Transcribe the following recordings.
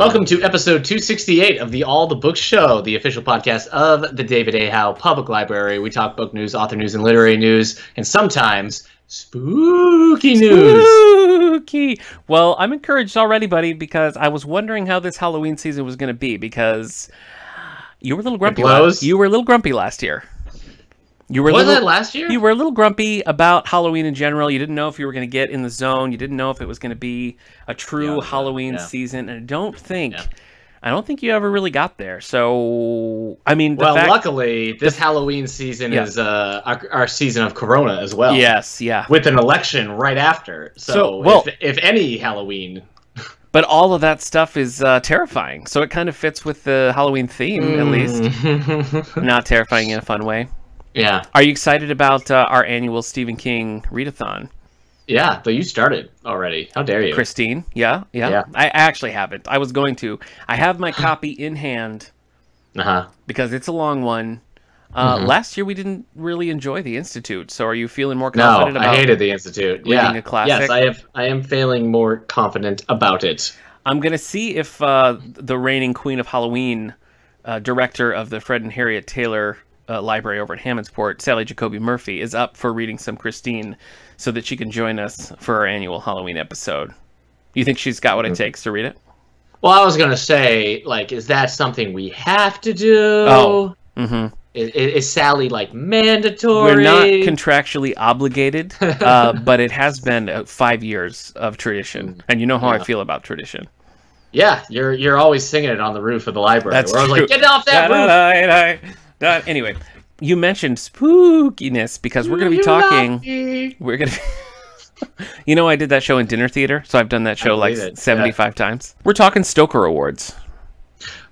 Welcome to episode 268 of the All the Books Show, the official podcast of the David A. Howe Public Library. We talk book news, author news, and literary news, and sometimes spooky news. Spooky! Well, I'm encouraged already, buddy, because I was wondering how this Halloween season was going to be, because you were a little grumpy. You were a little grumpy last year. Was it last year? You were a little grumpy about Halloween in general. You didn't know if you were going to get in the zone. You didn't know if it was going to be a true Halloween season. And I don't think you ever really got there. So, I mean, luckily, this Halloween season is our season of Corona as well. Yes, yeah. With an election right after. So if any Halloween... But all of that stuff is terrifying. So it kind of fits with the Halloween theme, at least. Not terrifying in a fun way. Yeah. Are you excited about our annual Stephen King Read-A-Thon? Yeah, but you started already. How dare you? Christine? Yeah. I actually haven't. I was going to. I have my copy in hand because it's a long one. Last year we didn't really enjoy The Institute, so are you feeling more confident about I hated The Institute. Reading a classic? Yes, I am feeling more confident about it. I'm going to see if the reigning Queen of Halloween, director of the Fred and Harriet Taylor library over at Hammondsport, Sally Jacoby Murphy, is up for reading some Christine so that she can join us for our annual Halloween episode. You think she's got what it takes to read it? Well, I was going to say, like, is that something we have to do? Oh, Is Sally, like, mandatory? We're not contractually obligated, but it has been 5 years of tradition. And you know how I feel about tradition. Yeah, you're always singing it on the roof of the library. That's where I was like, get off that roof! Anyway, you mentioned spookiness because we're going to be talking. We're going to. You know, I did that show in dinner theater, so I've done that show like 75 times. We're talking Stoker Awards.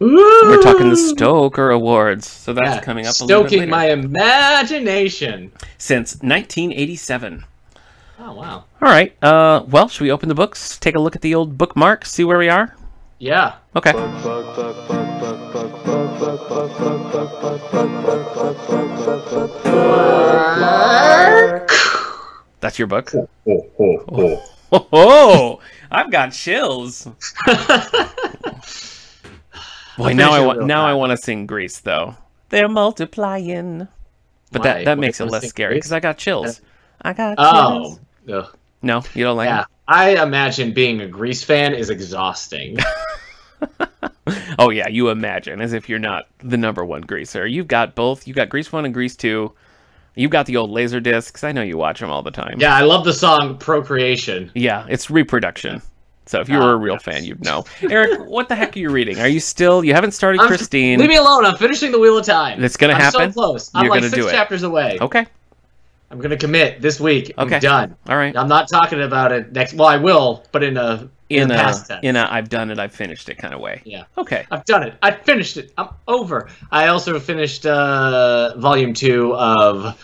Ooh. We're talking the Stoker Awards, so that's coming up a little bit later. Stoking my imagination. Since 1987. Oh, wow. All right. Well, should we open the books, take a look at the old bookmark, see where we are? Yeah. Okay. That's your book? Oh, I've got chills. Boy, now I want to sing Grease, though. They're multiplying. But that makes it less scary, because I got chills. I got chills. Ugh. No, you don't like it? I imagine being a Grease fan is exhausting. Oh, yeah, you imagine, as if you're not the #1 Greaser. You've got both. You've got Grease 1 and Grease 2. You've got the old laser discs. I know you watch them all the time. Yeah, I love the song Procreation. Yeah, it's reproduction. So if you were a real fan, you'd know. Eric, what the heck are you reading? Are you still... You haven't started Christine. Leave me alone. I'm finishing the Wheel of Time. It's going to happen? I'm so close. I'm like 6 chapters away. Okay. I'm going to commit this week. Okay. I'm done. All right. I'm not talking about it next... Well, I will, but in a past tense. In a I've done it, I've finished it kind of way. Yeah. Okay. I've done it. I finished it. I'm over. I also finished Volume 2 of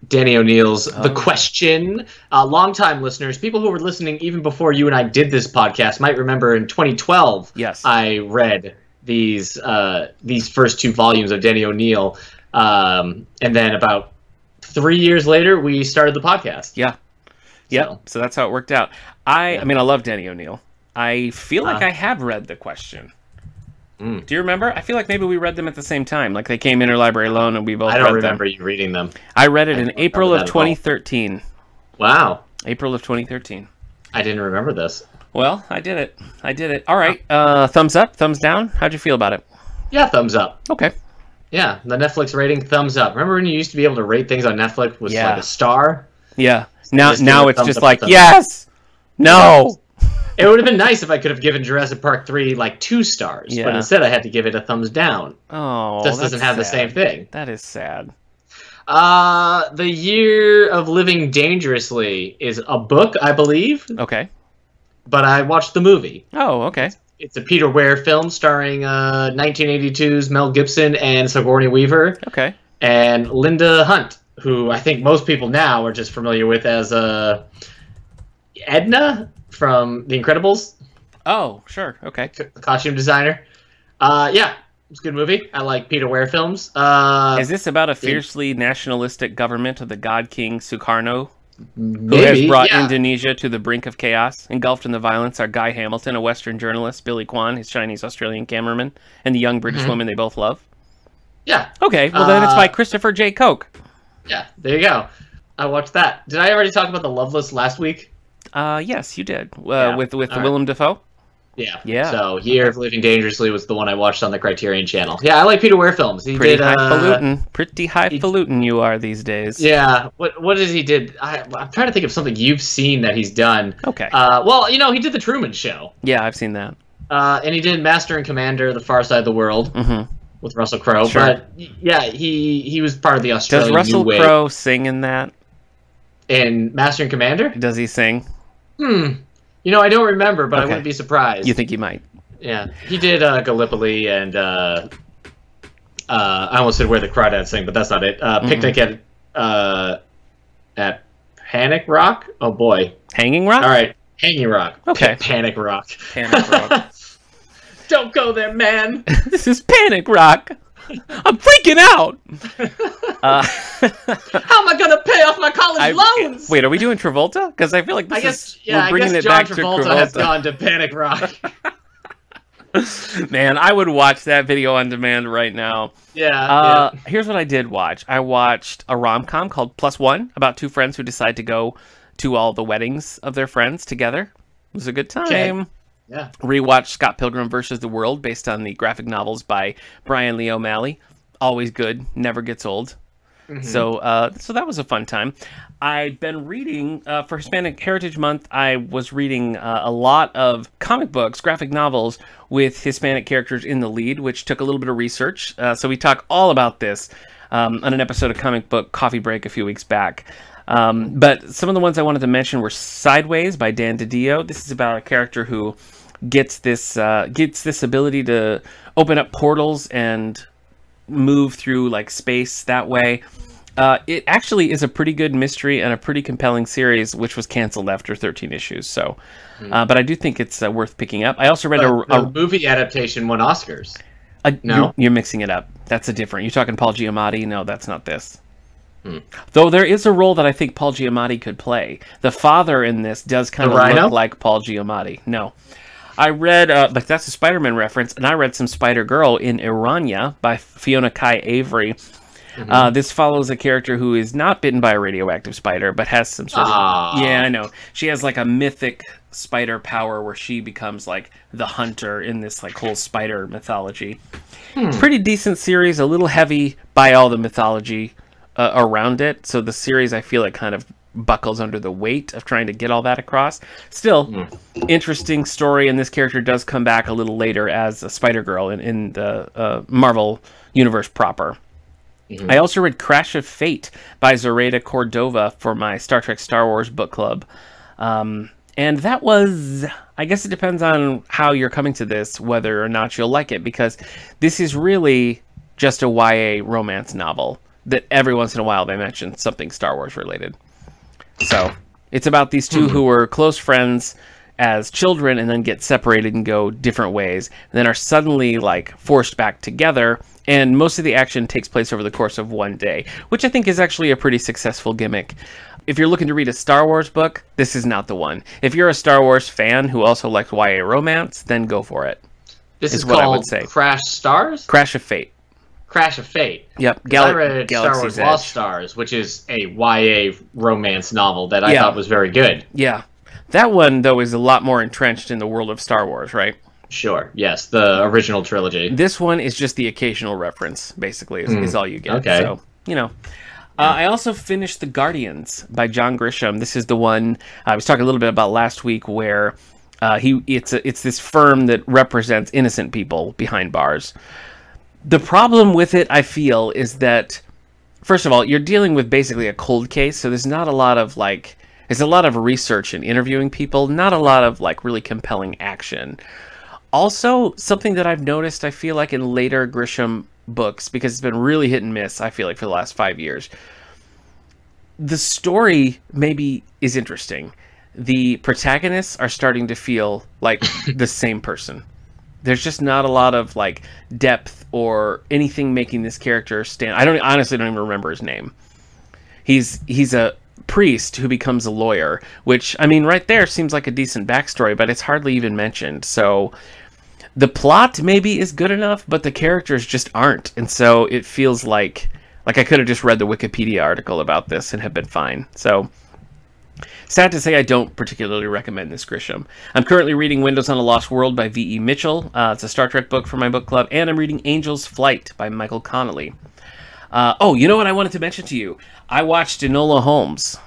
Danny O'Neill's The Question. Longtime listeners, people who were listening even before you and I did this podcast, might remember in 2012, I read these first 2 volumes of Danny O'Neill. And then about 3 years later, we started the podcast. Yeah. Yeah. So that's how it worked out. I mean, I love Danny O'Neill. I feel like I have read The Question. Do you remember? I feel like maybe we read them at the same time. Like they came interlibrary loan and we both read them. I don't remember you reading them. I read it in April of 2013. Wow. April of 2013. I didn't remember this. Well, I did it. All right. Thumbs up, thumbs down? How'd you feel about it? Yeah, thumbs up. Okay. Yeah, the Netflix rating, thumbs up. Remember when you used to be able to rate things on Netflix with like a star? Yeah. Now it's just like, yes! No! It would have been nice if I could have given Jurassic Park 3 like 2 stars, but instead I had to give it a thumbs down. Oh, just doesn't have the same thing. That is sad. The Year of Living Dangerously is a book, I believe. Okay. But I watched the movie. Oh, okay. It's a Peter Weir film starring 1982's Mel Gibson and Sigourney Weaver. Okay. And Linda Hunt, who I think most people now are just familiar with as Edna from The Incredibles. Oh, sure. Okay. Costume designer. Yeah, it's a good movie. I like Peter Weir films. Is this about a fiercely nationalistic government of the god king Sukarno? Who has brought yeah. Indonesia to the brink of chaos. Engulfed in the violence are Guy Hamilton, a Western journalist, Billy Kwan, his Chinese-Australian cameraman, and the young British woman they both love. Yeah. Okay, well then it's by Christopher J. Koch. Yeah, there you go. I watched that. Did I already talk about The Loveless last week? Yes, you did. With Willem Dafoe? Yeah. Yeah. So Year of Living Dangerously was the one I watched on the Criterion Channel. Yeah, I like Peter Weir films. He Pretty did highfalutin. Pretty highfalutin you are these days. Yeah. What did he did? I'm trying to think of something you've seen that he's done. Okay. Well, you know, he did The Truman Show. Yeah, I've seen that. And he did Master and Commander: The Far Side of the World with Russell Crowe. Sure. But yeah, he was part of the Australian Does Russell New Wave. Crowe sing in that? In Master and Commander? Does he sing? You know, I don't remember, but I wouldn't be surprised. You think he might? Yeah, he did Gallipoli and I almost said Where the Crawdads Sing, but that's not it. Picnic at Panic Rock. Oh boy, Hanging Rock. All right, Hanging Rock. Okay, Panic Rock. Panic Rock. Don't go there, man. This is Panic Rock. I'm freaking out. How am I gonna pay off my college loans? Wait, are we doing Travolta? Because I feel like I guess John Travolta has gone to Panic Rock. Man, I would watch that video on demand right now. Yeah. Here's what I did watch. I watched a rom-com called Plus One about two friends who decide to go to all the weddings of their friends together. It was a good time. Okay. Yeah. Rewatched Scott Pilgrim vs. the World based on the graphic novels by Brian Lee O'Malley. Always good, never gets old. So that was a fun time. I've been reading, for Hispanic Heritage Month, I was reading a lot of comic books, graphic novels with Hispanic characters in the lead, which took a little bit of research. So we talk all about this on an episode of Comic Book Coffee Break a few weeks back. But some of the ones I wanted to mention were Sideways by Dan DiDio. This is about a character who gets this ability to open up portals and move through like space that way. It actually is a pretty good mystery and a pretty compelling series, which was canceled after 13 issues. So, but I do think it's worth picking up. I also read a movie adaptation won Oscars. No, you're mixing it up. That's a different. You're talking Paul Giamatti. No, that's not this. Though there is a role that I think Paul Giamatti could play. The father in this does kind of look like Paul Giamatti. No. I read, but that's a Spider-Man reference, and I read some Spider-Girl in Irania by Fiona Kai Avery. This follows a character who is not bitten by a radioactive spider, but has some sort of... Yeah, I know. She has like a mythic spider power where she becomes like the hunter in this like whole spider mythology. Pretty decent series, a little heavy by all the mythology around it. So the series, I feel like, kind of buckles under the weight of trying to get all that across. Still, interesting story, and this character does come back a little later as a Spider-Girl in the Marvel Universe proper. I also read Crash of Fate by Zoraida Cordova for my Star Trek Star Wars book club. And that was, I guess it depends on how you're coming to this, whether or not you'll like it, because this is really just a YA romance novel that every once in a while they mention something Star Wars related. So it's about these two who were close friends as children and then get separated and go different ways, and then are suddenly like forced back together. And most of the action takes place over the course of one day, which I think is actually a pretty successful gimmick. If you're looking to read a Star Wars book, this is not the one. If you're a Star Wars fan who also likes YA romance, then go for it. This is what I would say. Crash Stars? Crash of Fate. Crash of Fate. Yep. I read Star Wars Lost Stars, which is a YA romance novel that I thought was very good. Yeah. That one, though, is a lot more entrenched in the world of Star Wars, right? Sure. Yes, the original trilogy. This one is just the occasional reference, basically, is all you get. Okay. So, you know. I also finished The Guardians by John Grisham. This is the one I was talking a little bit about last week, where it's this firm that represents innocent people behind bars. The problem with it, I feel, is that, first of all, you're dealing with basically a cold case, so there's not a lot of, like, there's a lot of research and interviewing people, not a lot of, like, really compelling action. Also, something that I've noticed, I feel like, in later Grisham books, because it's been really hit and miss, I feel like, for the last 5 years, the story maybe is interesting. The protagonists are starting to feel like the same person. There's just not a lot of like depth or anything making this character stand. I honestly don't even remember his name. He's a priest who becomes a lawyer, which, I mean, right there seems like a decent backstory, but it's hardly even mentioned. So the plot maybe is good enough, but the characters just aren't. And so it feels like I could have just read the Wikipedia article about this and have been fine. So sad to say, I don't particularly recommend this, Grisham. I'm currently reading Windows on a Lost World by V.E. Mitchell. It's a Star Trek book for my book club, and I'm reading Angel's Flight by Michael Connelly. Oh, you know what I wanted to mention to you? I watched Enola Holmes.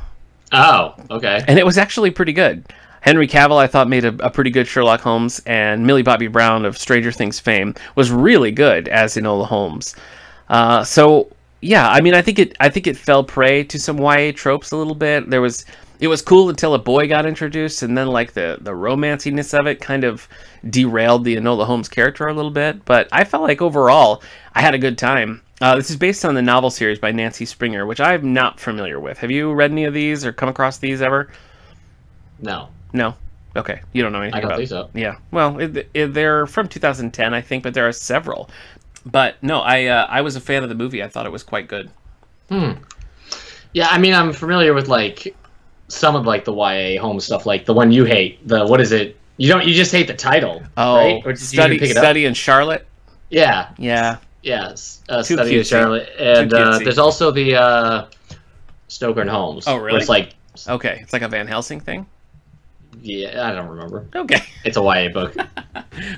Oh, okay. And it was actually pretty good. Henry Cavill, I thought, made a pretty good Sherlock Holmes, and Millie Bobby Brown of Stranger Things fame was really good as Enola Holmes. So yeah, I mean, I think it fell prey to some YA tropes a little bit. It was cool until a boy got introduced, and then like the romanciness of it kind of derailed the Enola Holmes character a little bit. But I felt like overall I had a good time. This is based on the novel series by Nancy Springer, which I'm not familiar with. Have you read any of these or come across these ever? No. No? Okay. You don't know anything about it? I don't think so. Yeah. Well, they're from 2010, I think, but there are several. But no, I was a fan of the movie. I thought it was quite good. Yeah, I mean, I'm familiar with like some of like the YA Holmes stuff, like the one you hate. What is it? You just hate the title. Oh, right? Or did you even pick it up? Study in Charlotte. Yeah. Yeah. Yes, Too Study in cutesy. Charlotte, and Too cutesy. there's also the Stoker and Holmes. Oh, really? Where it's like, Okay, it's like a Van Helsing thing. yeah, I don't remember. Okay. It's a YA book.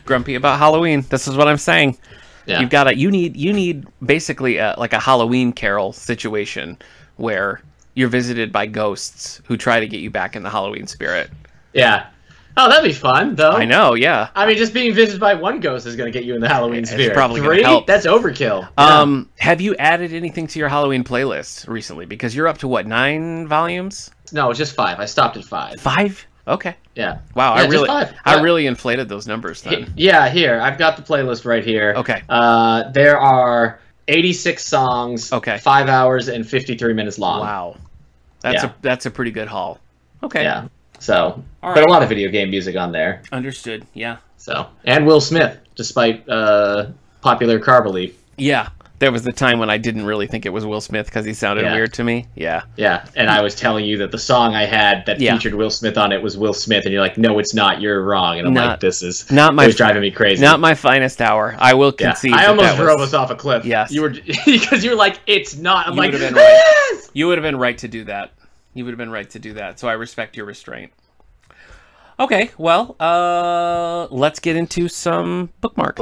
Grumpy about Halloween. This is what I'm saying. Yeah. You need basically like a Halloween Carol situation where you're visited by ghosts who try to get you back in the Halloween spirit. Yeah. Oh, that'd be fun, though. I know, yeah. I mean, just being visited by one ghost is going to get you in the Halloween spirit. Probably gonna 3? help. That's overkill. Yeah. Have you added anything to your Halloween playlist recently? Because you're up to what, 9 volumes? No, it's just 5. I stopped at 5. 5? Okay. Yeah. Wow, Yeah, just 5. I really inflated those numbers then. Yeah, here. I've got the playlist right here. Okay. There are 86 songs. Okay. 5 hours and 53 minutes long. Wow. Yeah. That's a pretty good haul. Okay. Yeah. So, All but right. a lot of video game music on there. Understood. Yeah. So, and Will Smith, despite popular car belief. Yeah. There was the time when I didn't really think it was Will Smith because he sounded weird to me. Yeah. Yeah, and I was telling you that the song I had that featured Will Smith on it was Will Smith, and you're like, no, it's not. You're wrong. And I'm like, this is driving me crazy. Not my finest hour. I will concede. I almost drove us off a cliff. Yes. You were because you were like, it's not. I'm like, right. You would have been right to do that. You would have been right to do that. So I respect your restraint. Okay, well, let's get into some bookmark.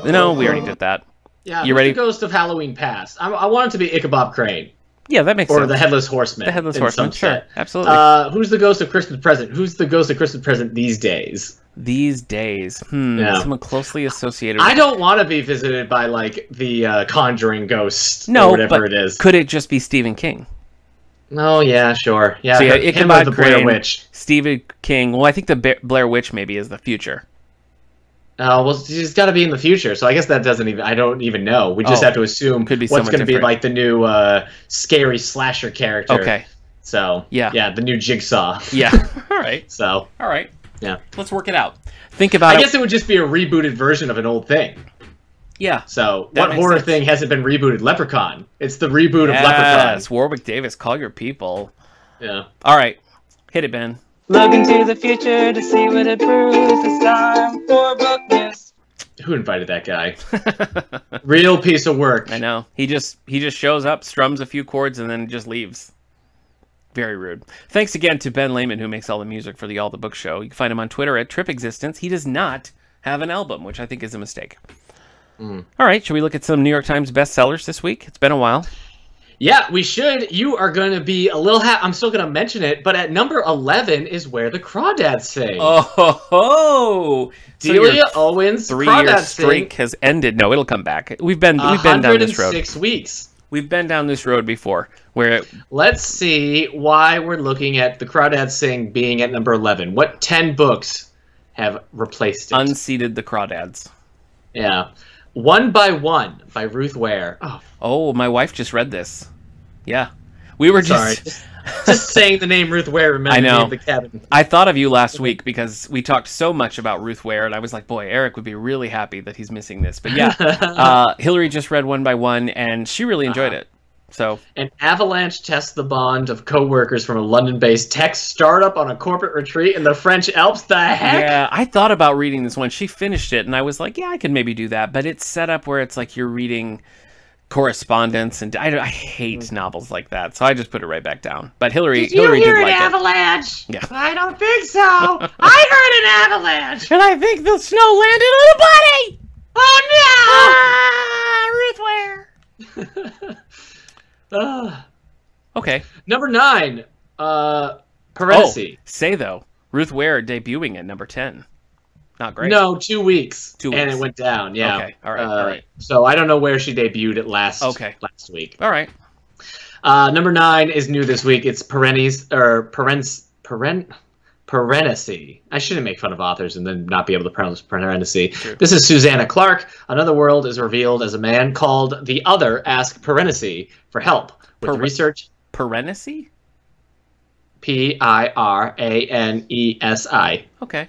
No, we already did that. Yeah, you ready? The Ghost of Halloween Past. I want it to be Ichabod Crane. Yeah, that makes sense. Or the Headless Horseman. The Headless Horseman, sure, absolutely. Who's the Ghost of Christmas Present? Who's the Ghost of Christmas Present these days? These days, someone closely associated with... I don't want to be visited by, like, the Conjuring ghost, or whatever it is. Could it just be Stephen King? Oh, yeah, sure. Yeah, so, Ichabod the Blair Witch. Stephen King. Well, I think the Blair Witch maybe is the future. Oh, well, she's got to be in the future, so I guess that doesn't even... I don't even know. We just have to assume could be what's going to be, different. like, the new scary slasher character. Okay. So, yeah, the new Jigsaw. Yeah, all right. So... All right. Yeah. Let's work it out. Think about I guess it would just be a rebooted version of an old thing. Yeah. So, what horror thing hasn't been rebooted? Leprechaun. It's the reboot of Leprechaun. Yes, Warwick Davis, call your people. Yeah. All right. Hit it, Ben. Look into the future to see what it proves. It's time for book news. Who invited that guy? Real piece of work. I know. He just shows up, strums a few chords, and then just leaves. Very rude. Thanks again to Ben Lehman, who makes all the music for the All the Book Show. You can find him on Twitter at TripExistence. He does not have an album, which I think is a mistake. All right, should we look at some New York Times bestsellers this week? It's been a while. Yeah, we should. You are going to be a little I'm still going to mention it, but at number 11 is Where the Crawdads Sing. Oh, ho, ho. Delia Owens' 3-year streak has ended. No, it'll come back. We've been down this road. 106 weeks. We've been down this road before. Let's see why we're looking at The Crawdads Sing being at number 11. What 10 books have replaced it? Unseated The Crawdads. Yeah. One by One by Ruth Ware. Oh, my wife just read this. Yeah. We were just saying the name Ruth Ware reminded me of the cabin. I thought of you last week because we talked so much about Ruth Ware, and I was like, boy, Eric would be really happy that he's missing this. But yeah, Hillary just read One by One, and she really enjoyed it. So An avalanche tests the bond of co-workers from a London-based tech startup on a corporate retreat in the French Alps. The heck? yeah, I thought about reading this one. She finished it, and I was like, yeah, I could maybe do that. But it's set up where it's like you're reading correspondence, and I hate novels like that, so I just put it right back down. But Hillary did like it. Avalanche? Yeah. I don't think so. I heard an avalanche. And I think the snow landed on a body. Oh no! Ruth Ware. Okay. Number 9. Parenthesis. Say though, Ruth Ware debuting at number 10. Not great. No, 2 weeks. 2 weeks. And it went down, yeah. Okay, all right. So I don't know where she debuted it last week. All right. Number 9 is new this week. It's Parenthesis. I shouldn't make fun of authors and then not be able to pronounce Parenthesis. True. This is Susanna Clark. Another world is revealed as a man called the Other ask Parenthesis for help with research. Parenthesis? Piranesi. Okay.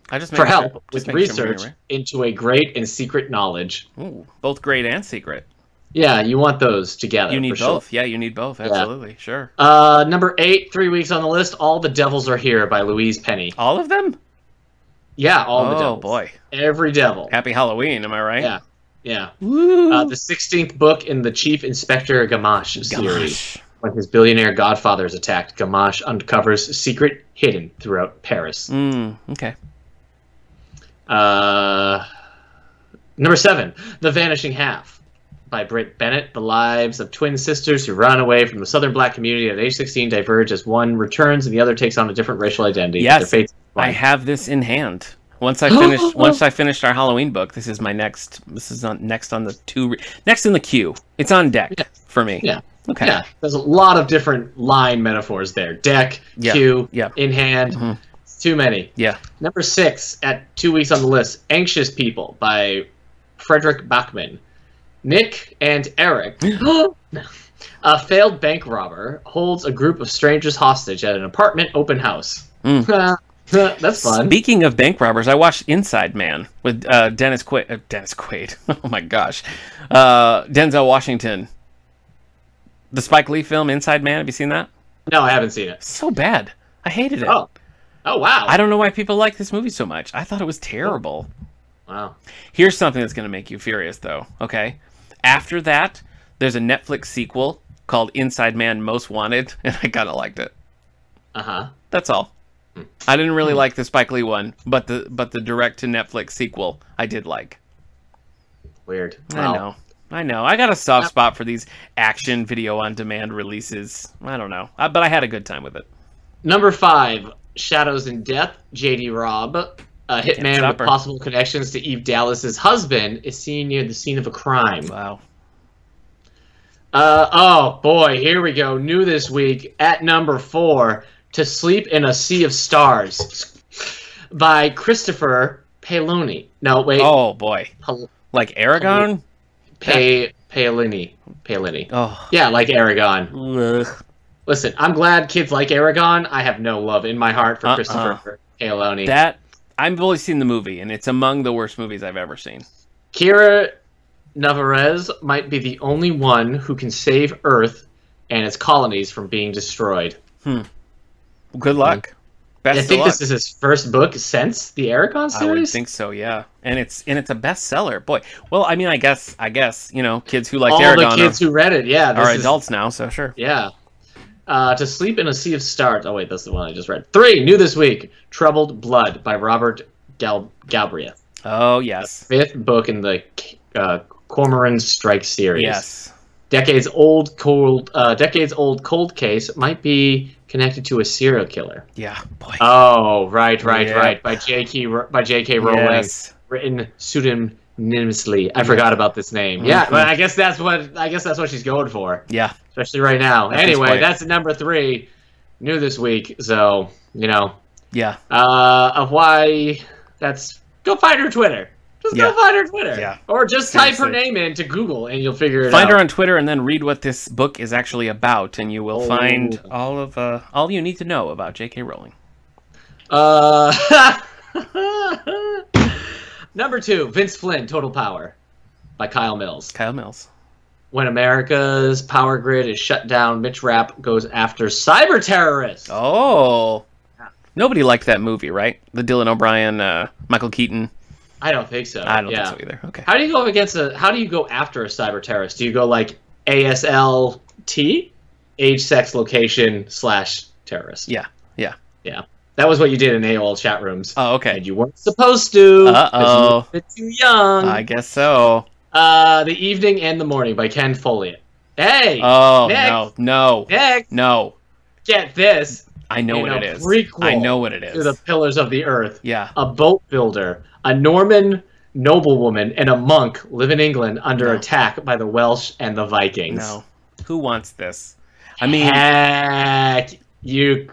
I just For help with research into a great and secret knowledge. Ooh, both great and secret. Yeah, you want those together. You need for both. Sure. Yeah, you need both. Absolutely. Sure. Number 8, 3 weeks on the list. All the Devils Are Here by Louise Penny. All of them? Yeah, all the devils. Oh, boy. Every devil. Happy Halloween, am I right? Yeah. Yeah. Woo. The 16th book in the Chief Inspector Gamache series. When his billionaire godfather is attacked, Gamache uncovers a secret hidden throughout Paris. Okay. Number 7, The Vanishing Half by Britt Bennett. The lives of twin sisters who run away from the Southern black community at age 16 diverge as one returns and the other takes on a different racial identity. Yes, I have this in hand. Once I finished our Halloween book, this is my next. This is next in the queue. It's on deck for me. Yeah. Okay. Yeah. There's a lot of different line metaphors there. Deck, queue, in hand. Too many. Yeah. Number 6 at 2 weeks on the list. Anxious People by Frederick Bachmann. Nick and Eric, a failed bank robber, holds a group of strangers hostage at an apartment open house. That's fun. Speaking of bank robbers, I watched Inside Man with Dennis Quaid. Oh my gosh. Denzel Washington. The Spike Lee film Inside Man. Have you seen that? No, I haven't seen it. So bad. I hated it. Oh, wow. I don't know why people like this movie so much. I thought it was terrible. Wow. Here's something that's going to make you furious, though. Okay. After that, there's a Netflix sequel called Inside Man Most Wanted, and I kind of liked it. That's all. I didn't really like the Spike Lee one, but the direct to Netflix sequel I did like. Weird. Wow. I know. I got a soft spot for these action video on demand releases. I don't know, but I had a good time with it. Number 5, Shadows in Death. J.D. Robb, a hitman with possible connections to Eve Dallas's husband, is seen near the scene of a crime. Wow. Oh boy, here we go. New this week at number 4, To Sleep in a Sea of Stars by Christopher Paolini. No, wait. Oh boy. Like Aragon? Paolini. Oh. Yeah, like Aragon. Ugh. Listen, I'm glad kids like Aragon. I have no love in my heart for Christopher Paolini. I've only seen the movie, and it's among the worst movies I've ever seen. Kira Navarez might be the only one who can save Earth and its colonies from being destroyed. Good luck. Best I think this is his first book since the Aragon series. I would think so, yeah. And it's a bestseller. Boy. Well, I mean, I guess, you know, kids who liked Aragon. All the kids who read it, are adults now, so sure. Yeah. To Sleep in a Sea of Stars. Oh, wait, that's the one I just read. 3, new this week. Troubled Blood by Robert Galbraith. Oh, yes. The 5th book in the Cormoran Strike series. Yes. Decades old cold case might be connected to a serial killer. Yeah, boy. Oh, right. By J.K. Rowling. Yes. Written pseudonymously. I forgot about this name. Yeah, but I guess that's what she's going for. Yeah. Especially right now. Anyway, that's number 3, new this week. So, you know. Yeah. Of why that's go find her Twitter. Just go find her Twitter. Yeah. Or just type her name into Google and you'll figure it out. Find her on Twitter and then read what this book is actually about, and you will find all you need to know about J.K. Rowling. Number 2, Vince Flynn, Total Power by Kyle Mills. Kyle Mills. when America's power grid is shut down, Mitch Rapp goes after cyber terrorists. Oh. Nobody liked that movie, right? The Dylan O'Brien, Michael Keaton. I don't think so. I don't think so either. Okay. How do you go how do you go after a cyber terrorist? Do you go like ASLT? Age, sex, location / terrorist. Yeah. That was what you did in AOL chat rooms. Oh, okay. And you weren't supposed to. Uh-oh. You were a bit too young. I guess so. The Evening and the Morning by Ken Follett. Hey! Oh, next, no. Next! No. Get this. I know what it is. Prequel I know what it is. To the Pillars of the Earth. Yeah. A boat builder, a Norman noblewoman, and a monk live in England under attack by the Welsh and the Vikings. No. Who wants this? I mean... Heck,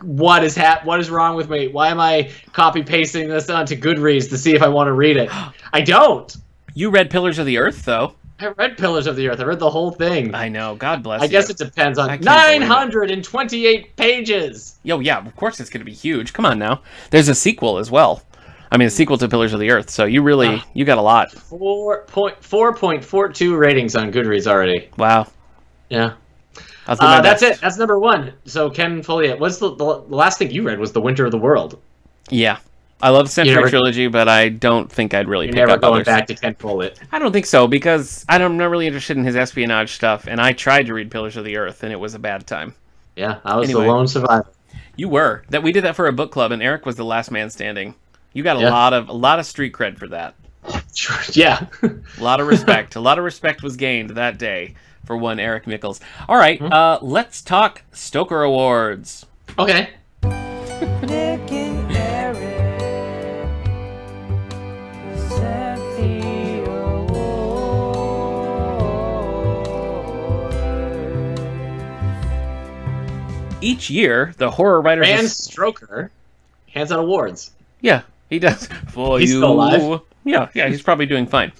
what is wrong with me? Why am I copy-pasting this onto Goodreads to see if I want to read it? I don't! You read Pillars of the Earth, though. I read Pillars of the Earth. I read the whole thing. I know. God bless you. I guess it depends on 928 pages. Yo, yeah, of course it's going to be huge. Come on now. There's a sequel as well. I mean, a sequel to Pillars of the Earth. So you really, you got a lot. 4.42 ratings on Goodreads already. Wow. Yeah. That's it. That's number one. So Ken Follett, what's the last thing you read was The Winter of the World. Yeah. I love the Century Trilogy, but I don't think I'd really pick up others. You're never going back to Ken Follett. I don't think so, because I'm not really interested in his espionage stuff, and I tried to read Pillars of the Earth, and it was a bad time. Yeah, I was the lone survivor. You were. We did that for a book club, and Eric was the last man standing. You got a lot of street cred for that. Sure. Yeah. A lot of respect. A lot of respect was gained that day for one Eric Mickles. All right, let's talk Stoker Awards. Okay. Nick and Eric present the awards. Each year, the horror writers... Rand Stoker hands out awards. Yeah, he does. He's still alive. Yeah, he's probably doing fine.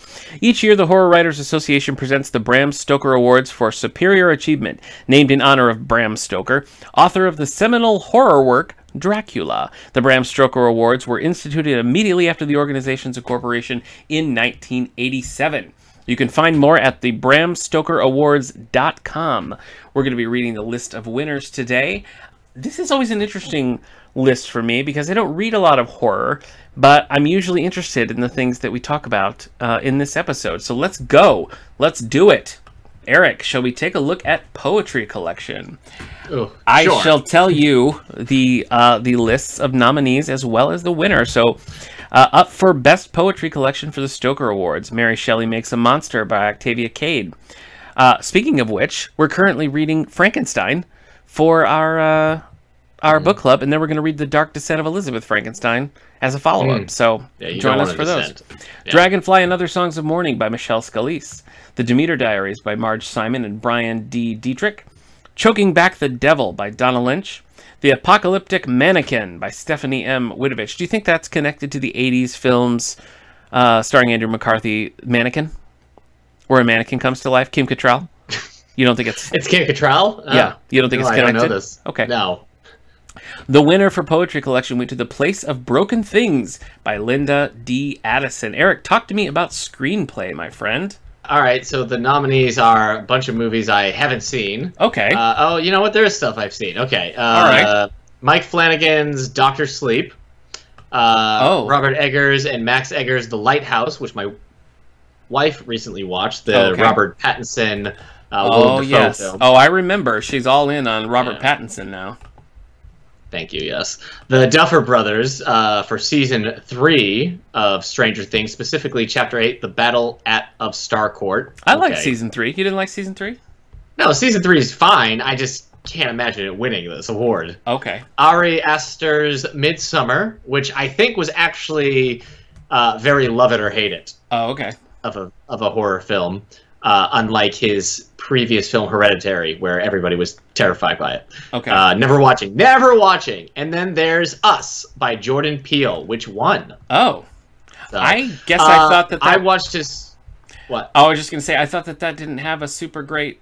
Each year, the Horror Writers Association presents the Bram Stoker Awards for Superior Achievement, named in honor of Bram Stoker, author of the seminal horror work Dracula. The Bram Stoker Awards were instituted immediately after the organization's incorporation in 1987. You can find more at the BramStokerAwards.com. We're going to be reading the list of winners today. This is always an interesting list for me because I don't read a lot of horror, but I'm usually interested in the things that we talk about in this episode. So let's go. Let's do it. Eric, shall we take a look at Poetry Collection? Sure. I shall tell you the lists of nominees as well as the winner. So up for Best Poetry Collection for the Stoker Awards, Mary Shelley Makes a Monster by Octavia Cade. Speaking of which, we're currently reading Frankenstein for our book club, and then we're going to read The Dark Descent of Elizabeth Frankenstein as a follow-up. So join us for those. Yeah. Dragonfly and Other Songs of Mourning by Michelle Scalise. The Demeter Diaries by Marge Simon and Brian D. Dietrich. Choking Back the Devil by Donna Lynch. The Apocalyptic Mannequin by Stephanie M. Witovich. Do you think that's connected to the 80s films starring Andrew McCarthy, Mannequin? Where a mannequin comes to life? Kim Cattrall? You don't think it's... It's Kim Cattrall? Yeah. You don't think it's connected? I don't know this. Okay. No. The winner for Poetry Collection went to The Place of Broken Things by Linda D. Addison. Eric, talk to me about screenplay, my friend. All right, so the nominees are a bunch of movies I haven't seen. Okay. Oh, you know what? There is stuff I've seen. Okay. All right. Mike Flanagan's Dr. Sleep. Robert Eggers and Max Eggers' The Lighthouse, which my wife recently watched. The Robert Pattinson Willem Dafoe film. Oh, I remember. She's all in on Robert Pattinson now. Thank you, yes. The Duffer Brothers for Season 3 of Stranger Things, specifically Chapter 8, The Battle of Starcourt. I like Season 3. You didn't like Season 3? No, Season 3 is fine. I just can't imagine it winning this award. Okay. Ari Aster's Midsummer, which I think was actually very love it or hate it. Oh, okay. Of a horror film, unlike his previous film Hereditary, where everybody was terrified by it. Okay. Never watching. And then there's Us by Jordan Peele, which won. Oh. So, I guess I thought that... I watched his... What? Oh, I was just going to say, I thought that didn't have a super great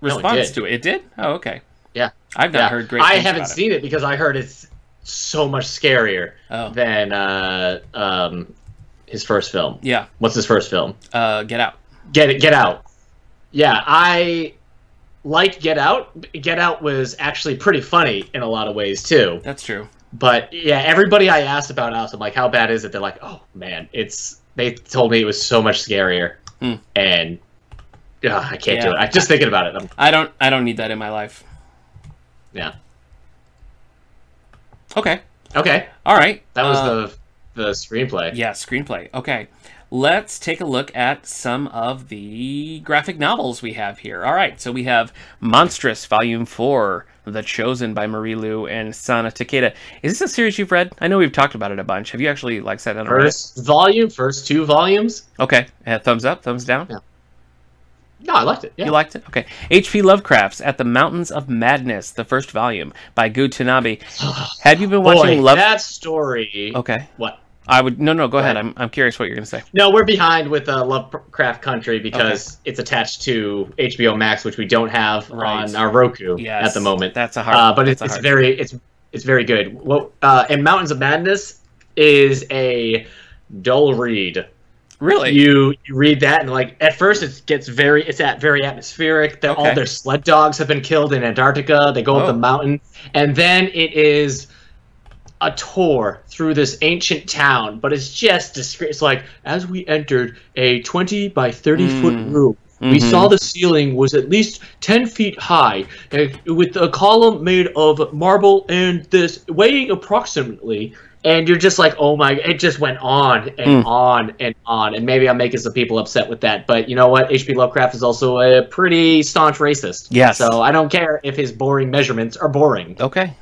response to it. It did? Oh, okay. Yeah. I've not heard great things I haven't seen it because I heard it's so much scarier than his first film. Yeah. What's his first film? Get Out. Get Out. Yeah, I liked Get Out. Get Out was actually pretty funny in a lot of ways too. That's true. But yeah, everybody I asked about House, I'm like, how bad is it? They're like, oh man, they told me it was so much scarier, and I can't do it. I'm just thinking about it. I don't need that in my life. Yeah. Okay. All right. That was the screenplay. Yeah, screenplay. Okay. Let's take a look at some of the graphic novels we have here. All right, so we have Monstrous, Volume 4, The Chosen by Marie Lu and Sana Takeda. Is this a series you've read? I know we've talked about it a bunch. Have you actually sat down and read it? First 2 volumes. Okay. Thumbs up, thumbs down? Yeah. No, I liked it. Yeah. You liked it? Okay. H.P. Lovecraft's At the Mountains of Madness, the first volume by Gu Tanabe. Have you been watching that story? Okay. What? Go ahead. I'm curious what you're going to say. No, we're behind with Lovecraft Country because it's attached to HBO Max, which we don't have on our Roku at the moment. That's a hard. But it's very good. Well, and Mountains of Madness is a dull read. Really? You read that and like at first it's very atmospheric. All their sled dogs have been killed in Antarctica. They go up the mountain, and then it is a tour through this ancient town, but it's just it's like, as we entered a 20 by 30 foot room, we saw the ceiling was at least 10 feet high, with a column made of marble and this weighing approximately. And you're just like, oh my, it just went on and on and on. And maybe I'm making some people upset with that, but you know what? H.P. Lovecraft is also a pretty staunch racist. Yes. So I don't care if his boring measurements are boring. Okay.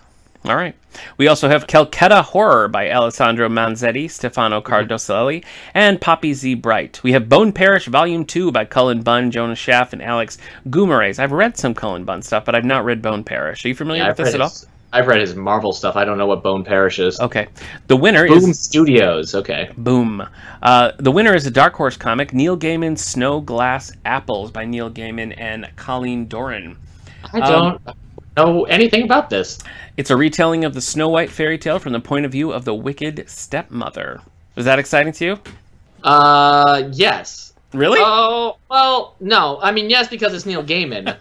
All right. We also have Calcutta Horror by Alessandro Manzetti, Stefano Cardoselli, and Poppy Z. Bright. We have Bone Parish Volume 2 by Cullen Bunn, Jonas Schaff, and Alex Guimaraes. I've read some Cullen Bunn stuff, but I've not read Bone Parish. Are you familiar with this at all? I've read his Marvel stuff. I don't know what Bone Parish is. Okay. The winner is... Boom Studios. Okay. Boom. The winner is a Dark Horse comic, Neil Gaiman's Snow Glass Apples by Neil Gaiman and Colleen Doran. I don't know anything about this. It's a retelling of the Snow White fairy tale from the point of view of the wicked stepmother. Was that exciting to you? Yes. Really? Oh, well, no. I mean, yes, because it's Neil Gaiman.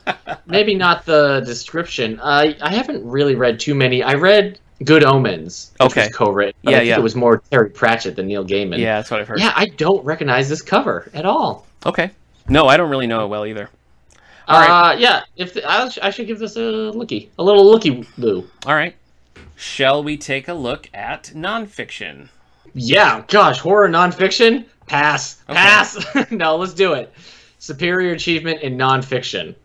Maybe not the description. I haven't really read too many. I read Good Omens, which was co-written. But I think it was more Terry Pratchett than Neil Gaiman. Yeah, that's what I've heard. Yeah, I don't recognize this cover at all. Okay. No, I don't really know it well either. All right. Yeah, I should give this a looky. A little looky-loo. All right. Shall we take a look at nonfiction? Yeah, gosh, horror nonfiction? Pass. Okay. Pass. No, let's do it. Superior achievement in nonfiction.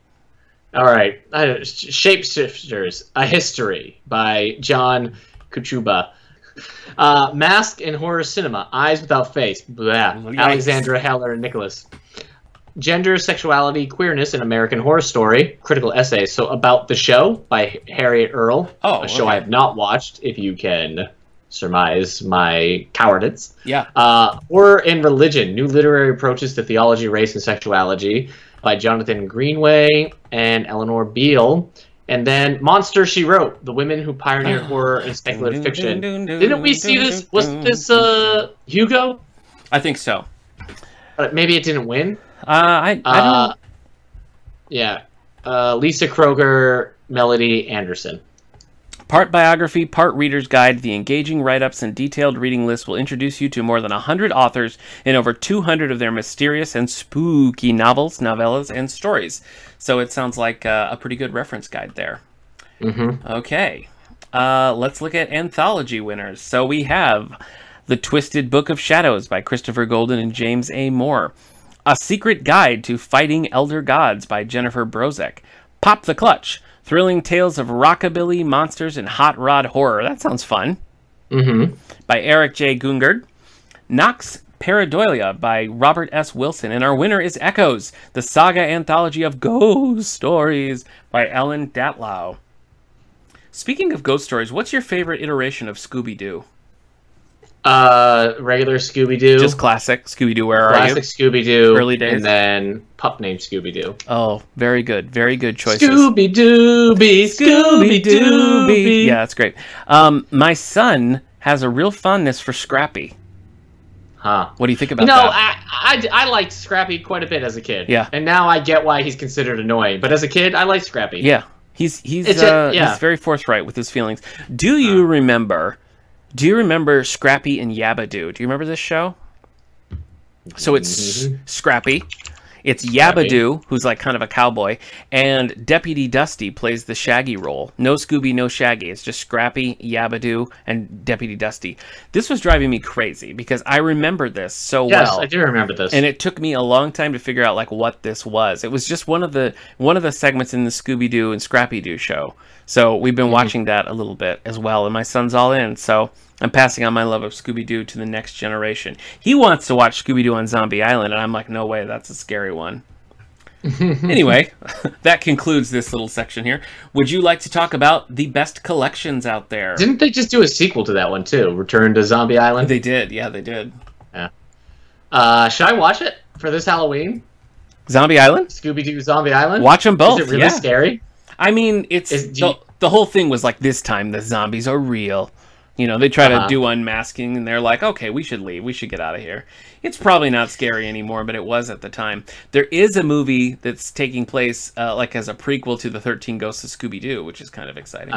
All right. Shapeshifters, A History by John Kuchuba. Mask in Horror Cinema, Eyes Without Face. Blah. Alexandra Heller and Nicholas. Gender, Sexuality, Queerness in American Horror Story. Critical essay. So About the Show by Harriet Earl. A show I have not watched, if you can surmise my cowardice. Yeah. Horror and Religion, New Literary Approaches to Theology, Race, and Sexuality by Jonathan Greenway and Eleanor Beale. And then Monster, She Wrote, The Women Who Pioneered Horror and Speculative Fiction. Didn't we see this? Wasn't this Hugo? I think so. Maybe it didn't win? I don't... Yeah. Lisa Kroger, Melody Anderson. Part biography, part reader's guide, the engaging write-ups and detailed reading list will introduce you to more than 100 authors and over 200 of their mysterious and spooky novels, novellas, and stories. So it sounds like a pretty good reference guide there. Okay. Let's look at anthology winners. So we have The Twisted Book of Shadows by Christopher Golden and James A. Moore. A Secret Guide to Fighting Elder Gods by Jennifer Brozek. Pop the Clutch. Thrilling Tales of Rockabilly, Monsters, and Hot Rod Horror. That sounds fun. By Eric J. Gungard. Nox Pareidolia by Robert S. Wilson. And our winner is Echoes, the saga anthology of ghost stories by Ellen Datlow. Speaking of ghost stories, what's your favorite iteration of Scooby-Doo? Regular Scooby-Doo. Just classic Scooby-Doo, Where Are You? Classic Scooby-Doo. Early days. And then pup named Scooby-Doo. Oh, very good. Very good choices. Scooby-Dooby, Scooby-Dooby. Yeah, that's great. My son has a real fondness for Scrappy. Huh. What do you think about that? that? I liked Scrappy quite a bit as a kid. Yeah. And now I get why he's considered annoying. But as a kid, I liked Scrappy. Yeah. He's very forthright with his feelings. Do you remember Scrappy and Yabba-Doo? Do you remember this show? So it's Scrappy. It's Yabba-Doo, who's like kind of a cowboy, and Deputy Dusty plays the Shaggy role. No Scooby, no Shaggy. It's just Scrappy, Yabba-Doo, and Deputy Dusty. This was driving me crazy because I remember this so well. Yes, I do remember this. And it took me a long time to figure out like what this was. It was just one of the segments in the Scooby-Doo and Scrappy-Doo show. So we've been watching that a little bit as well, and my son's all in. So I'm passing on my love of Scooby-Doo to the next generation. He wants to watch Scooby-Doo on Zombie Island, and I'm like, no way, that's a scary one. Anyway, that concludes this little section here. Would you like to talk about the best collections out there? Didn't they just do a sequel to that one, too? Return to Zombie Island? They did, yeah, they did. Yeah. Should I watch it for this Halloween? Zombie Island? Scooby-Doo Zombie Island? Watch them both, Is it really scary? I mean, the whole thing was like, this time the zombies are real. You know, they try to do unmasking, and they're like, okay, we should leave. We should get out of here. It's probably not scary anymore, but it was at the time. There is a movie that's taking place like as a prequel to The 13 Ghosts of Scooby-Doo, which is kind of exciting.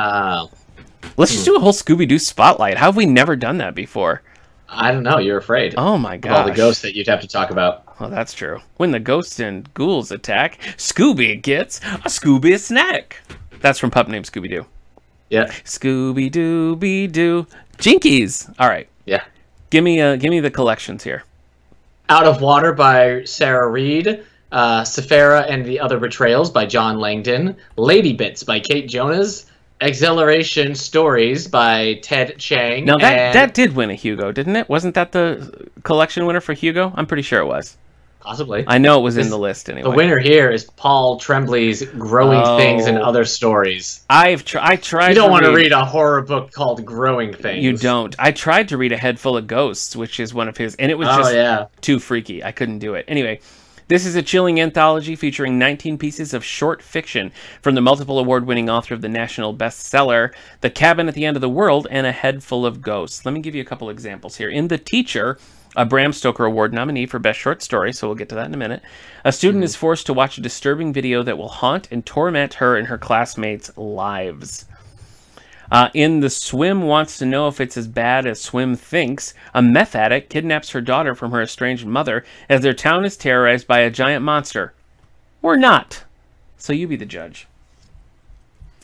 Let's just do a whole Scooby-Doo spotlight. How have we never done that before? I don't know. You're afraid. Oh, my gosh. Of all the ghosts that you'd have to talk about. Oh, that's true. When the ghosts and ghouls attack, Scooby gets a Scooby snack. That's from Pup Named Scooby-Doo. Yeah. Scooby-Dooby-Doo. Jinkies. All right. Yeah. Give me the collections here. Out of Water by Sarah Reed. Sephora and the Other Betrayals by John Langdon. Lady Bits by Kate Jonas. Exhilaration Stories by Ted Chiang. Now that did win a Hugo, didn't it? Wasn't that the collection winner for Hugo? I'm pretty sure it was. Possibly. I know it was in the list anyway. The winner here is Paul Tremblay's Growing Things and Other Stories. I tried. You don't want to read a horror book called Growing Things. You don't. I tried to read A Head Full of Ghosts, which is one of his, and it was just too freaky. I couldn't do it. Anyway, this is a chilling anthology featuring 19 pieces of short fiction from the multiple award-winning author of the national bestseller, The Cabin at the End of the World and A Head Full of Ghosts. Let me give you a couple examples here. In The Teacher, a Bram Stoker Award nominee for Best Short Story, so we'll get to that in a minute, a student is forced to watch a disturbing video that will haunt and torment her and her classmates' lives. In The Swim Wants to Know If It's As Bad as Swim Thinks, a meth addict kidnaps her daughter from her estranged mother as their town is terrorized by a giant monster. Or not. So you be the judge.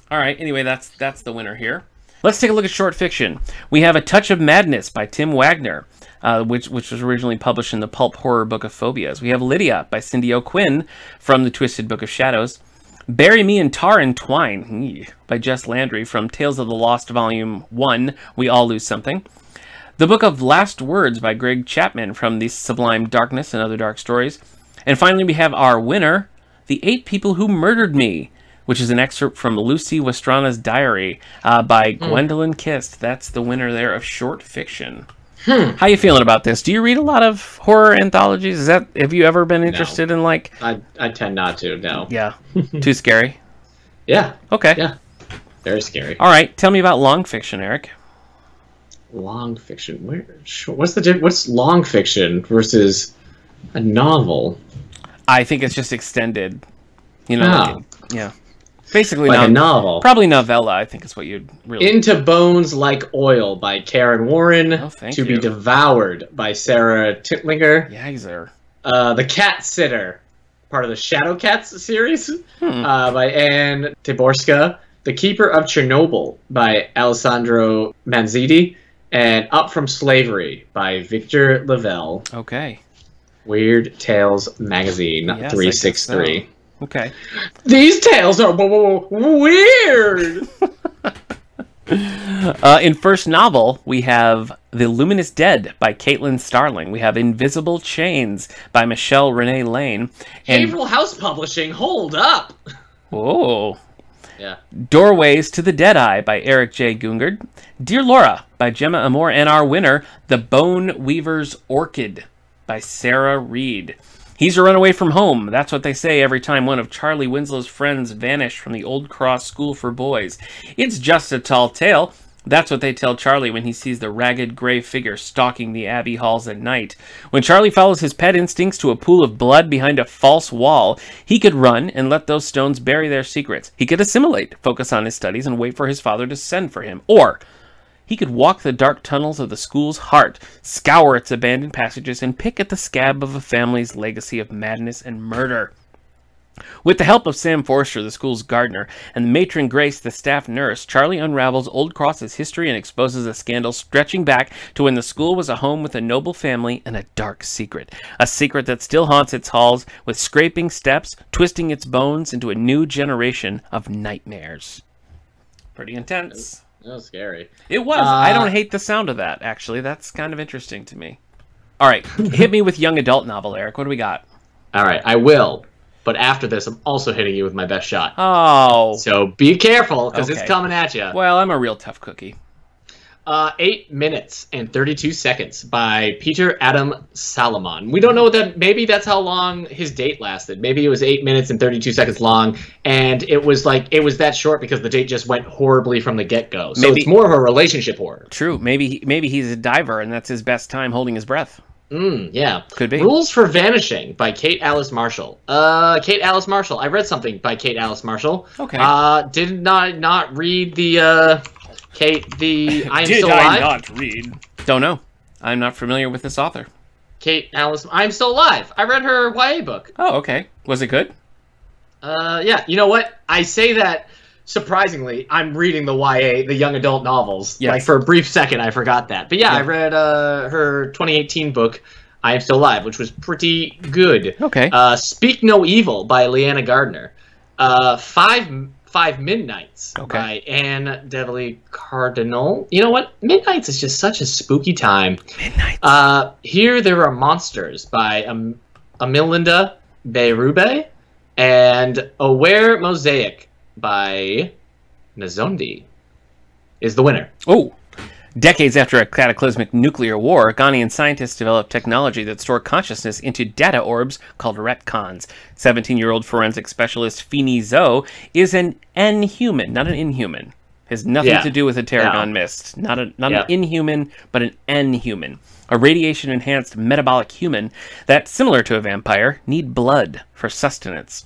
All right, anyway, that's the winner here. Let's take a look at short fiction. We have A Touch of Madness by Tim Wagner, which was originally published in the pulp horror book of Phobias. We have Lydia by Cindy O'Quinn from the Twisted Book of Shadows. Bury Me in Tar and Twine by Jess Landry from Tales of the Lost Volume 1, We All Lose Something. The Book of Last Words by Greg Chapman from The Sublime Darkness and Other Dark Stories. And finally, we have our winner, The 8 People Who Murdered Me, which is an excerpt from Lucy Westrana's diary by Gwendolyn Kist. That's the winner there of short fiction. How you feeling about this? Do you read a lot of horror anthologies? Have you ever been interested in like? I tend not to. No. Yeah. Too scary. Yeah. Okay. Yeah. Very scary. All right. Tell me about long fiction, Eric. Long fiction. What's long fiction versus a novel? I think it's just extended. You know. Yeah. Basically, like a novel. Probably novella, I think is what you'd really... Into Bones Like Oil by Karen Warren. Oh, thank you. To Be Devoured by Sarah Titlinger. Yikes. The Cat Sitter, part of the Shadow Cats series, by Anne Taborska. The Keeper of Chernobyl by Alessandro Manziti. And Up From Slavery by Victor Lavelle. Okay. Weird Tales Magazine, 363. Okay. These tales are weird! In first novel, we have The Luminous Dead by Caitlin Starling. We have Invisible Chains by Michelle Renee Lane. And Haverhill House Publishing, hold up! Whoa. Yeah. Doorways to the Deadeye by Eric J. Gungard. Dear Laura by Gemma Amor. And our winner, The Bone Weaver's Orchid by Sarah Reed. He's a runaway from home. That's what they say every time one of Charlie Winslow's friends vanish from the Old Cross School for Boys. It's just a tall tale. That's what they tell Charlie when he sees the ragged gray figure stalking the Abbey halls at night. When Charlie follows his pet instincts to a pool of blood behind a false wall, he could run and let those stones bury their secrets. He could assimilate, focus on his studies, and wait for his father to send for him. Or he could walk the dark tunnels of the school's heart, scour its abandoned passages, and pick at the scab of a family's legacy of madness and murder. With the help of Sam Forster, the school's gardener, and the matron Grace, the staff nurse, Charlie unravels Old Cross's history and exposes a scandal stretching back to when the school was a home with a noble family and a dark secret. A secret that still haunts its halls with scraping steps, twisting its bones into a new generation of nightmares. Pretty intense. That was scary. It was. I don't hate the sound of that, actually. That's kind of interesting to me. All right. Hit me with young adult novel, Eric. What do we got? All right. I will. But after this, I'm also hitting you with my best shot. Oh. So be careful, because Okay. it's coming at you. Well, I'm a real tough cookie. 8 minutes and 32 seconds by Peter Adam Salomon. We don't know that. Maybe that's how long his date lasted. Maybe it was 8 minutes and 32 seconds long, and it was that short because the date just went horribly from the get-go. So Maybe- it's more of a relationship horror. True. Maybe he's a diver, and that's his best time holding his breath. Yeah. Could be. Rules for Vanishing by Kate Alice Marshall. Kate Alice Marshall. I read something by Kate Alice Marshall. Okay. Did not read the Kate the I Am Did Still I Alive? not read? Don't know. I'm not familiar with this author. Kate Alice I'm Still Alive. I read her YA book. Oh, okay. Was it good? Yeah. You know what? I say that surprisingly, I'm reading the YA, the young adult novels. Yes. Like for a brief second, I forgot that. But yeah, Yeah. I read her 2018 book, I Am Still Alive, which was pretty good. Okay. Speak No Evil by Leanna Gardner. Five Midnights Okay. by Anne Devley Cardinal. You know what? Midnights is just such a spooky time. Midnight. Here There Are Monsters by Amelinda Berube. And Aware Mosaic by Nazondi is the winner. Oh. Decades after a cataclysmic nuclear war, Ghanaian scientists developed technology that store consciousness into data orbs called retcons. 17-year-old forensic specialist Fini Zoe is an N-human, not an inhuman. Has nothing to do with a tarragon mist. Not an inhuman, but an N-human. A radiation-enhanced metabolic human that, similar to a vampire, need blood for sustenance.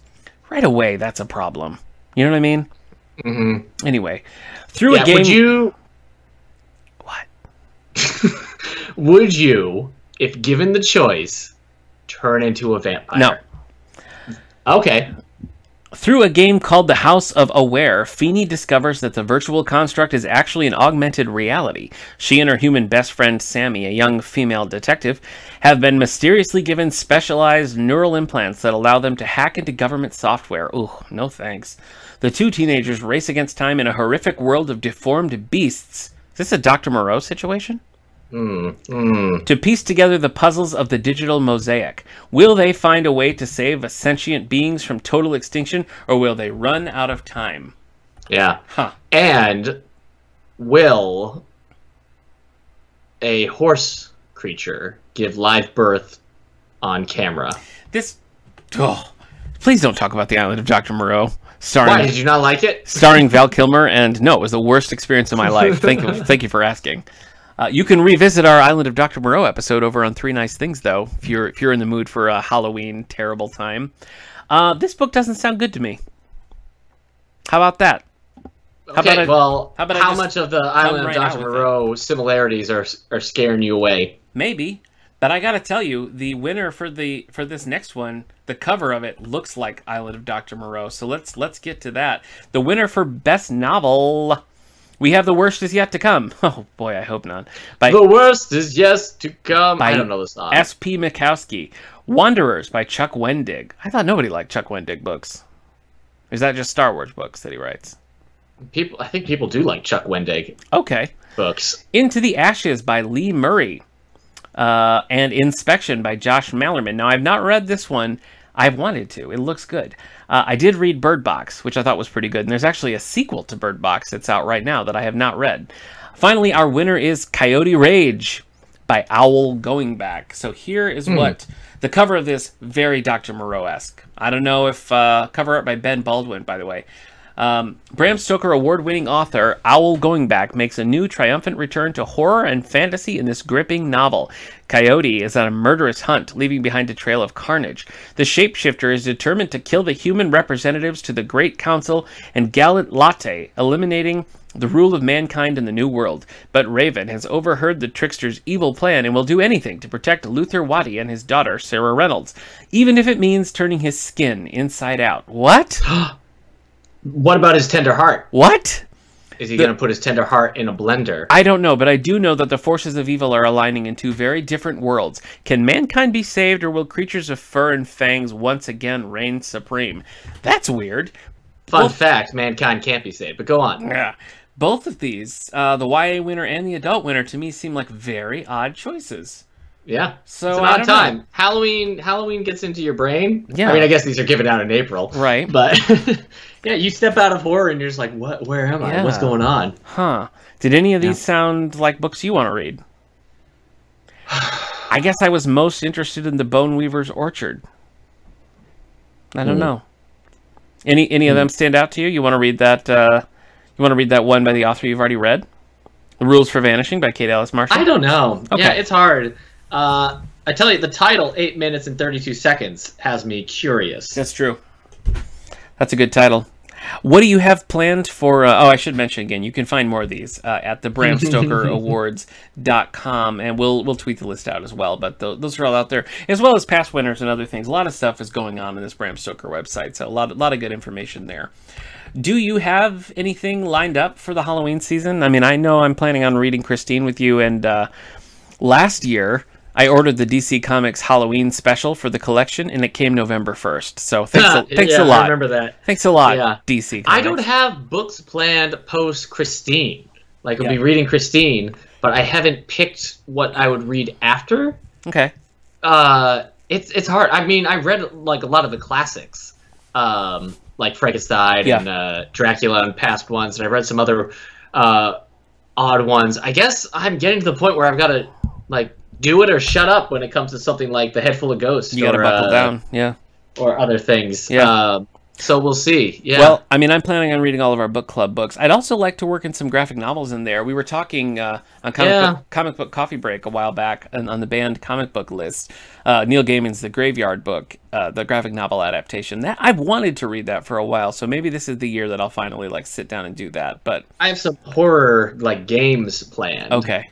Right away, that's a problem. You know what I mean? Mm-hmm. Anyway, through a game... Would you... What? Would you, if given the choice, turn into a vampire? No. Okay. Through a game called The House of Aware, Feeney discovers that the virtual construct is actually an augmented reality. She and her human best friend Sammy, a young female detective, have been mysteriously given specialized neural implants that allow them to hack into government software. Ooh, no thanks. The two teenagers race against time in a horrific world of deformed beasts. Is this a Dr. Moreau situation? To piece together the puzzles of the digital mosaic. Will they find a way to save sentient beings from total extinction, or will they run out of time? Yeah. Huh. And will a horse creature give live birth on camera? This... Oh, please don't talk about the Island of Dr. Moreau. Why, did you not like it? Starring Val Kilmer, and no, it was the worst experience of my life. Thank you for asking. You can revisit our Island of Dr. Moreau episode over on 3 Nice Things, though, if you're in the mood for a Halloween terrible time. This book doesn't sound good to me. How about that? Okay, how much much of the Island of Dr. Moreau similarities are scaring you away? Maybe, but I gotta tell you, the winner for this next one, the cover of it looks like Island of Dr. Moreau. So let's get to that. The winner for best novel. We have The Worst Is Yet to Come. Oh, boy, I hope not. The Worst Is Yet to Come. I don't know the song. S.P. Mikowski. Wanderers by Chuck Wendig. I thought nobody liked Chuck Wendig books. Is that just Star Wars books that he writes? I think people do like Chuck Wendig books. Into the Ashes by Lee Murray. And Inspection by Josh Mallerman. Now, I've not read this one. I've wanted to. It looks good. I did read Bird Box, which I thought was pretty good. And there's actually a sequel to Bird Box that's out right now that I have not read. Finally, our winner is Coyote Rage by Owl Going Back. So here is what the cover of this, very Dr. Moreau-esque. I don't know if cover art by Ben Baldwin, by the way. Bram Stoker award-winning author Owl Goingback makes a new triumphant return to horror and fantasy in this gripping novel. Coyote is on a murderous hunt, leaving behind a trail of carnage. The shapeshifter is determined to kill the human representatives to the Great Council and Gallant Latte, eliminating the rule of mankind in the New World. But Raven has overheard the trickster's evil plan and will do anything to protect Luther Waddy and his daughter, Sarah Reynolds, even if it means turning his skin inside out. What? What about his tender heart? What? Is he going to put his tender heart in a blender? I don't know, but I do know that the forces of evil are aligning in two very different worlds. Can mankind be saved, or will creatures of fur and fangs once again reign supreme? That's weird. Fun fact, mankind can't be saved, but go on. Yeah. Both of these, the YA winner and the adult winner, to me seem like very odd choices. Yeah. So it's an odd time. Halloween gets into your brain. Yeah. I mean, I guess these are given out in April. Right. But yeah, you step out of horror and you're just like, what? Where am I? What's going on? Huh. Did any of these sound like books you want to read? I guess I was most interested in The Bone Weaver's Orchard. I don't know. Any of them stand out to you? You want to read that? You want to read that one by the author you've already read? The Rules for Vanishing by Kate Ellis Marshall? I don't know. Okay. Yeah, it's hard. I tell you, the title, 8 minutes and 32 seconds, has me curious. That's true. That's a good title. What do you have planned for... I should mention again, you can find more of these at the BramStokerAwards.com, and we'll tweet the list out as well, but those are all out there, as well as past winners and other things. A lot of stuff is going on in this Bram Stoker website, so a lot of good information there. Do you have anything lined up for the Halloween season? I mean, I know I'm planning on reading Christine with you, and last year I ordered the DC Comics Halloween special for the collection, and it came November 1st. So thanks a lot. I remember that. Thanks a lot, DC Comics. I don't have books planned post Christine. Like, I'll be reading Christine, but I haven't picked what I would read after. Okay. It's hard. I mean, I read like a lot of the classics. Like Frankenstein and Dracula and past ones, and I read some other odd ones. I guess I'm getting to the point where I've got to like do it or shut up when it comes to something like The Head Full of Ghosts. You got to buckle down, or other things. Yeah. So we'll see. Yeah. Well, I mean, I'm planning on reading all of our book club books. I'd also like to work in some graphic novels in there. We were talking on comic book Coffee Break a while back on the banned comic book list. Neil Gaiman's The Graveyard Book, the graphic novel adaptation. That I've wanted to read that for a while, so maybe this is the year that I'll finally like sit down and do that. But I have some horror like games planned. Okay.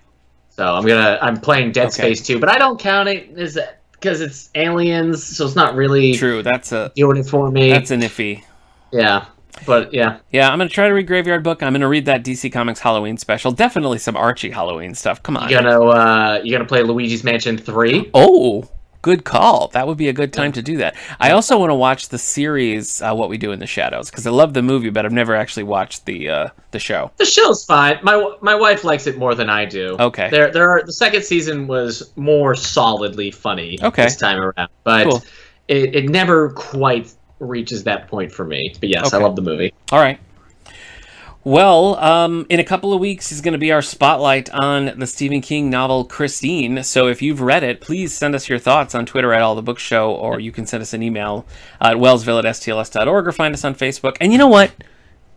So I'm playing Dead Space 2, but I don't count it as because it's aliens, so it's not really true. Doing it for me. That's an iffy. Yeah, but yeah. Yeah, I'm gonna try to read Graveyard Book. I'm gonna read that DC Comics Halloween special. Definitely some Archie Halloween stuff. Come on. You gonna play Luigi's Mansion 3? Oh, good call. That would be a good time to do that. I also want to watch the series What We Do in the Shadows, because I love the movie, but I've never actually watched the show. The show's fine. My wife likes it more than I do. Okay. The second season was more solidly funny this time around, but it never quite reaches that point for me. But yes, I love the movie. All right. Well, in a couple of weeks is going to be our spotlight on the Stephen King novel Christine. So if you've read it, please send us your thoughts on Twitter at All The Book Show, or you can send us an email at wellsville@stls.org, or find us on Facebook. And you know what?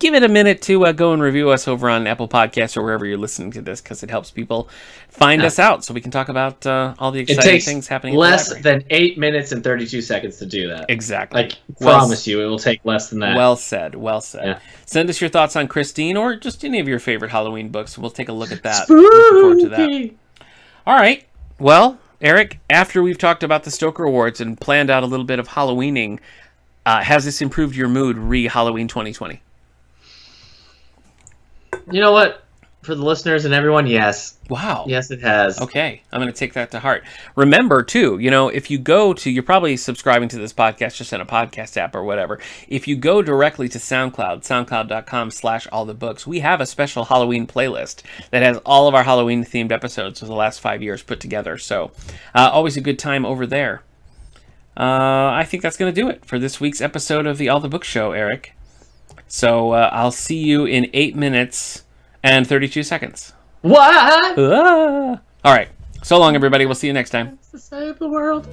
Give it a minute to go and review us over on Apple Podcasts or wherever you're listening to this, because it helps people find us out so we can talk about all the exciting things happening. It takes less than 8 minutes and 32 seconds to do that. Exactly. Promise you, it will take less than that. Well said. Well said. Yeah. Send us your thoughts on Christine, or just any of your favorite Halloween books. We'll take a look at that. Spooky. Looking forward to that. All right. Well, Eric, after we've talked about the Stoker Awards and planned out a little bit of Halloweening, has this improved your mood re-Halloween 2020? You know what? For the listeners and everyone, yes. Wow. Yes, it has. Okay. I'm going to take that to heart. Remember, too, if you go to, you're probably subscribing to this podcast just in a podcast app or whatever. If you go directly to SoundCloud, soundcloud.com/allthebooks, we have a special Halloween playlist that has all of our Halloween-themed episodes for the last 5 years put together. So, always a good time over there. I think that's going to do it for this week's episode of the All the Book Show, Eric. So I'll see you in 8 minutes and 32 seconds. What? All right. So long, everybody. We'll see you next time. To save the world.